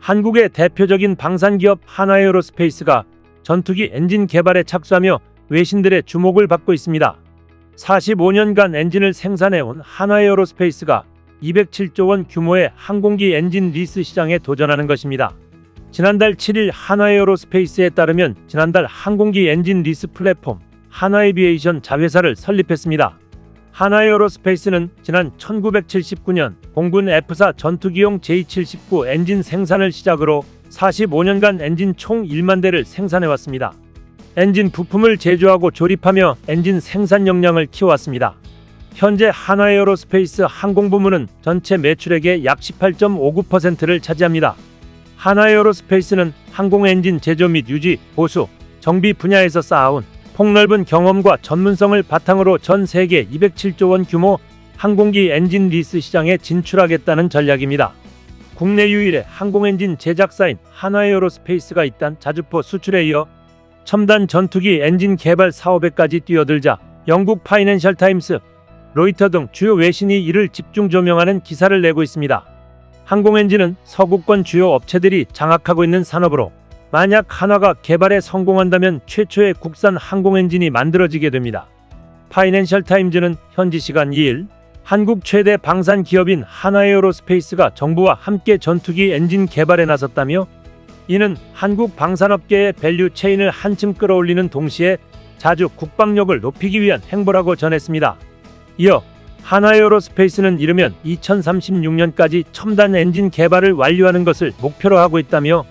한국의 대표적인 방산기업 하나에어로스페이스가 전투기 엔진 개발에 착수하며 외신들의 주목을 받고 있습니다. 45년간 엔진을 생산해온 하나에어로스페이스가 207조 원 규모의 항공기 엔진 리스 시장에 도전하는 것입니다. 지난달 7일 하나에어로스페이스에 따르면 지난달 항공기 엔진 리스 플랫폼 하나에비에이션 자회사를 설립했습니다. 하나에어로스페이스는 지난 1979년 공군 F4 전투기용 J-79 엔진 생산을 시작으로 45년간 엔진 총 1만 대를 생산해왔습니다. 엔진 부품을 제조하고 조립하며 엔진 생산 역량을 키워왔습니다. 현재 하나에어로스페이스 항공부문은 전체 매출액의 약 18.59%를 차지합니다. 하나에어로스페이스는 항공 엔진 제조 및 유지, 보수, 정비 분야에서 쌓아온 폭넓은 경험과 전문성을 바탕으로 전 세계 207조 원 규모 항공기 엔진 리스 시장에 진출하겠다는 전략입니다. 국내 유일의 항공 엔진 제작사인 하나에어로스페이스가 잇단 자주포 수출에 이어 첨단 전투기 엔진 개발 사업에까지 뛰어들자 영국 파이낸셜 타임스, 로이터 등 주요 외신이 이를 집중 조명하는 기사를 내고 있습니다. 항공 엔진은 서구권 주요 업체들이 장악하고 있는 산업으로 만약 한화가 개발에 성공한다면 최초의 국산 항공 엔진이 만들어지게 됩니다. 파이낸셜 타임즈는 현지 시간 2일 한국 최대 방산 기업인 하나에어로스페이스가 정부와 함께 전투기 엔진 개발에 나섰다며 이는 한국 방산업계의 밸류 체인을 한층 끌어올리는 동시에 자주 국방력을 높이기 위한 행보라고 전했습니다. 이어 하나에어로스페이스는 이르면 2036년까지 첨단 엔진 개발을 완료하는 것을 목표로 하고 있다며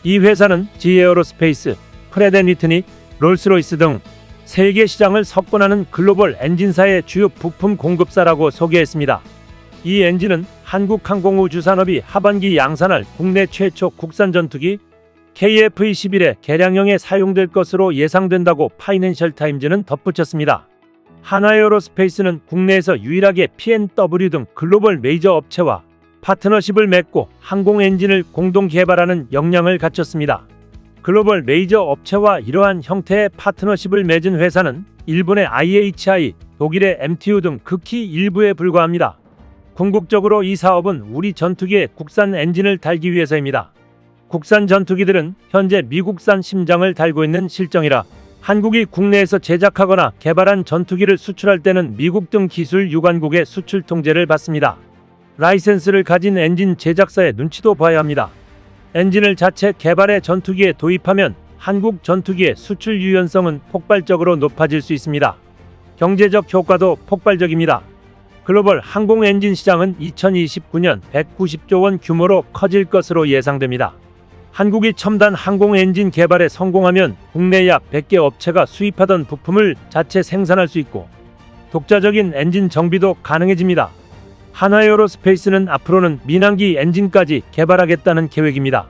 이 회사는 지에어로스페이스, 프레덴위트니, 롤스로이스 등 세계 시장을 석권하는 글로벌 엔진사의 주요 부품 공급사라고 소개했습니다. 이 엔진은 한국항공우주산업이 하반기 양산할 국내 최초 국산 전투기 KF-21의 개량형에 사용될 것으로 예상된다고 파이낸셜 타임즈는 덧붙였습니다. 하나에어로스페이스는 국내에서 유일하게 P&W 등 글로벌 메이저 업체와 파트너십을 맺고 항공 엔진을 공동 개발하는 역량을 갖췄습니다. 글로벌 메이저 업체와 이러한 형태의 파트너십을 맺은 회사는 일본의 IHI, 독일의 MTU 등 극히 일부에 불과합니다. 궁극적으로 이 사업은 우리 전투기에 국산 엔진을 달기 위해서입니다. 국산 전투기들은 현재 미국산 심장을 달고 있는 실정이라 한국이 국내에서 제작하거나 개발한 전투기를 수출할 때는 미국 등 기술 유관국의 수출 통제를 받습니다. 라이센스를 가진 엔진 제작사의 눈치도 봐야 합니다. 엔진을 자체 개발해 전투기에 도입하면 한국 전투기의 수출 유연성은 폭발적으로 높아질 수 있습니다. 경제적 효과도 폭발적입니다. 글로벌 항공 엔진 시장은 2029년 190조 원 규모로 커질 것으로 예상됩니다. 한국이 첨단 항공 엔진 개발에 성공하면 국내 약 100개 업체가 수입하던 부품을 자체 생산할 수 있고 독자적인 엔진 정비도 가능해집니다. 하나에어로스페이스는 앞으로는 민항기 엔진까지 개발하겠다는 계획입니다.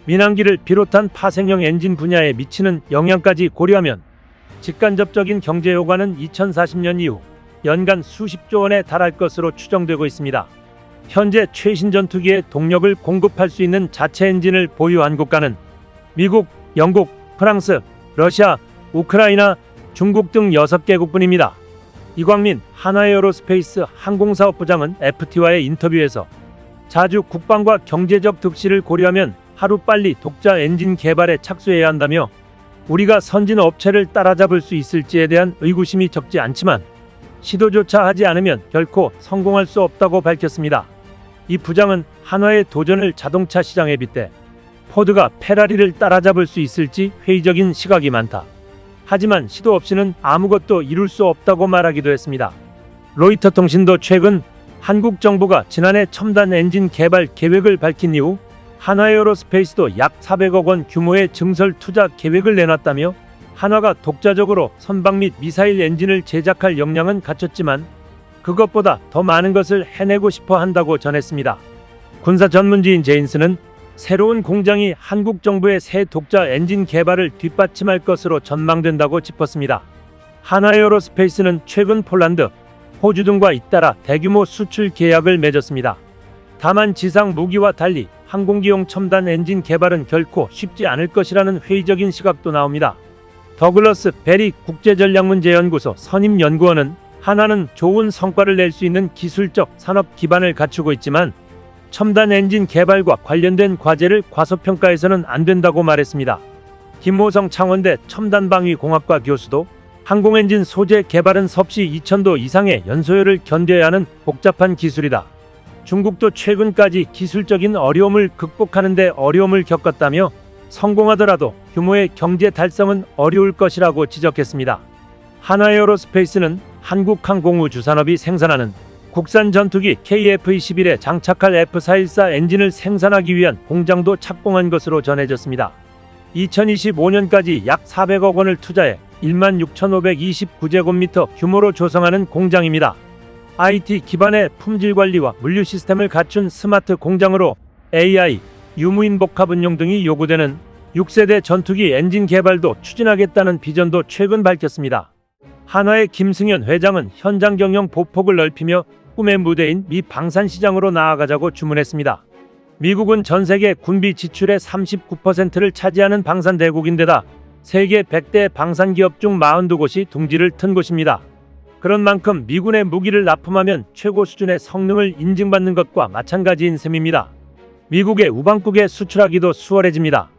민항기를 비롯한 파생형 엔진 분야에 미치는 영향까지 고려하면 직간접적인 경제 효과는 2040년 이후 연간 수십조 원에 달할 것으로 추정되고 있습니다. 현재 최신 전투기에 동력을 공급할 수 있는 자체 엔진을 보유한 국가는 미국, 영국, 프랑스, 러시아, 우크라이나, 중국 등 6개국뿐입니다. 이광민 하나에어로스페이스 항공사업부장은 FT와의 인터뷰에서 자주 국방과 경제적 득실을 고려하면 하루빨리 독자 엔진 개발에 착수해야 한다며 우리가 선진 업체를 따라잡을 수 있을지에 대한 의구심이 적지 않지만 시도조차 하지 않으면 결코 성공할 수 없다고 밝혔습니다. 이 부장은 한화의 도전을 자동차 시장에 빗대 포드가 페라리를 따라잡을 수 있을지 회의적인 시각이 많다. 하지만 시도 없이는 아무것도 이룰 수 없다고 말하기도 했습니다. 로이터 통신도 최근 한국 정부가 지난해 첨단 엔진 개발 계획을 밝힌 이후 하나에어로스페이스도 약 400억 원 규모의 증설 투자 계획을 내놨다며 한화가 독자적으로 선박 및 미사일 엔진을 제작할 역량은 갖췄지만 그것보다 더 많은 것을 해내고 싶어 한다고 전했습니다. 군사 전문지인 제인스는 새로운 공장이 한국 정부의 새 독자 엔진 개발을 뒷받침할 것으로 전망된다고 짚었습니다. 하나에어로스페이스는 최근 폴란드, 호주 등과 잇따라 대규모 수출 계약을 맺었습니다. 다만 지상 무기와 달리 항공기용 첨단 엔진 개발은 결코 쉽지 않을 것이라는 회의적인 시각도 나옵니다. 더글러스 베리 국제전략문제연구소 선임연구원은 한화는 좋은 성과를 낼 수 있는 기술적 산업 기반을 갖추고 있지만 첨단 엔진 개발과 관련된 과제를 과소평가해서는 안 된다고 말했습니다. 김호성 창원대 첨단방위공학과 교수도 항공엔진 소재 개발은 섭씨 2000도 이상의 연소율을 견뎌야 하는 복잡한 기술이다. 중국도 최근까지 기술적인 어려움을 극복하는 데 어려움을 겪었다며 성공하더라도 규모의 경제 달성은 어려울 것이라고 지적했습니다. 한화에어로스페이스는 한국항공우주산업이 생산하는 국산 전투기 KF-21에 장착할 F414 엔진을 생산하기 위한 공장도 착공한 것으로 전해졌습니다. 2025년까지 약 400억 원을 투자해 16,529제곱미터 규모로 조성하는 공장입니다. IT 기반의 품질 관리와 물류 시스템을 갖춘 스마트 공장으로 AI, 유무인 복합 운용 등이 요구되는 6세대 전투기 엔진 개발도 추진하겠다는 비전도 최근 밝혔습니다. 한화의 김승현 회장은 현장 경영 보폭을 넓히며 꿈의 무대인 미 방산시장으로 나아가자고 주문했습니다. 미국은 전 세계 군비 지출의 39%를 차지하는 방산 대국인데다 세계 100대 방산기업 중 42곳이 둥지를 튼 곳입니다. 그런 만큼 미군의 무기를 납품하면 최고 수준의 성능을 인증받는 것과 마찬가지인 셈입니다. 미국의 우방국에 수출하기도 수월해집니다.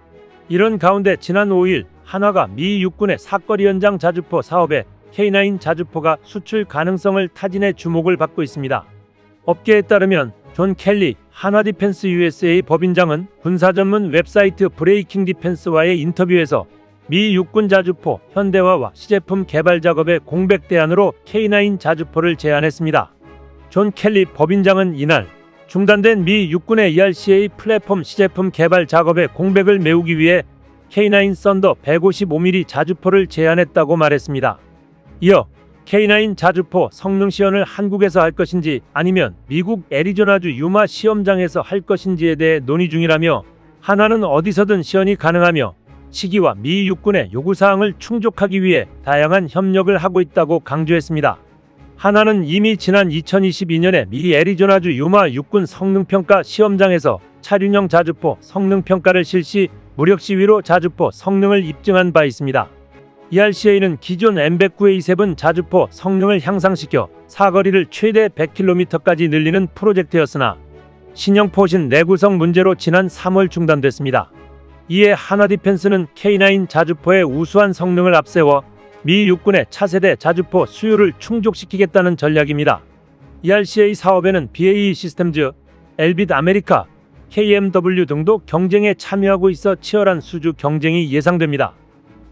이런 가운데 지난 5일 한화가 미 육군의 사거리 연장 자주포 사업에 K9 자주포가 수출 가능성을 타진해 주목을 받고 있습니다. 업계에 따르면 존 켈리 한화디펜스 USA 법인장은 군사 전문 웹사이트 브레이킹 디펜스와의 인터뷰에서 미 육군 자주포 현대화와 시제품 개발 작업의 공백 대안으로 K9 자주포를 제안했습니다. 존 켈리 법인장은 이날 중단된 미 육군의 ERCA 플랫폼 시제품 개발 작업의 공백을 메우기 위해 K9 썬더 155mm 자주포를 제안했다고 말했습니다. 이어 K9 자주포 성능 시연을 한국에서 할 것인지 아니면 미국 애리조나주 유마 시험장에서 할 것인지에 대해 논의 중이라며 한화는 어디서든 시연이 가능하며 시기와 미 육군의 요구사항을 충족하기 위해 다양한 협력을 하고 있다고 강조했습니다. 한화는 이미 지난 2022년에 미 애리조나주 유마 육군 성능평가 시험장에서 차륜형 자주포 성능평가를 실시 무력 시위로 자주포 성능을 입증한 바 있습니다. ERCA는 기존 M109A7 자주포 성능을 향상시켜 사거리를 최대 100km까지 늘리는 프로젝트였으나 신형 포신 내구성 문제로 지난 3월 중단됐습니다. 이에 한화디펜스는 K9 자주포의 우수한 성능을 앞세워 미 육군의 차세대 자주포 수요를 충족시키겠다는 전략입니다. ERCA 사업에는 BAE 시스템즈, 엘빗 아메리카, KMW 등도 경쟁에 참여하고 있어 치열한 수주 경쟁이 예상됩니다.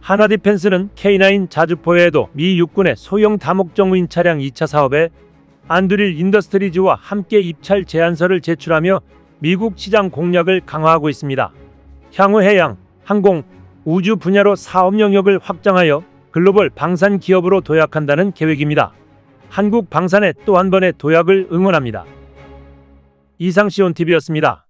한화디펜스는 K9 자주포 외에도 미 육군의 소형 다목적 무인 차량 2차 사업에 안드릴 인더스트리즈와 함께 입찰 제안서를 제출하며 미국 시장 공략을 강화하고 있습니다. 향후 해양, 항공, 우주 분야로 사업 영역을 확장하여 글로벌 방산 기업으로 도약한다는 계획입니다. 한국 방산의 또 한 번의 도약을 응원합니다. 이상 시온TV였습니다.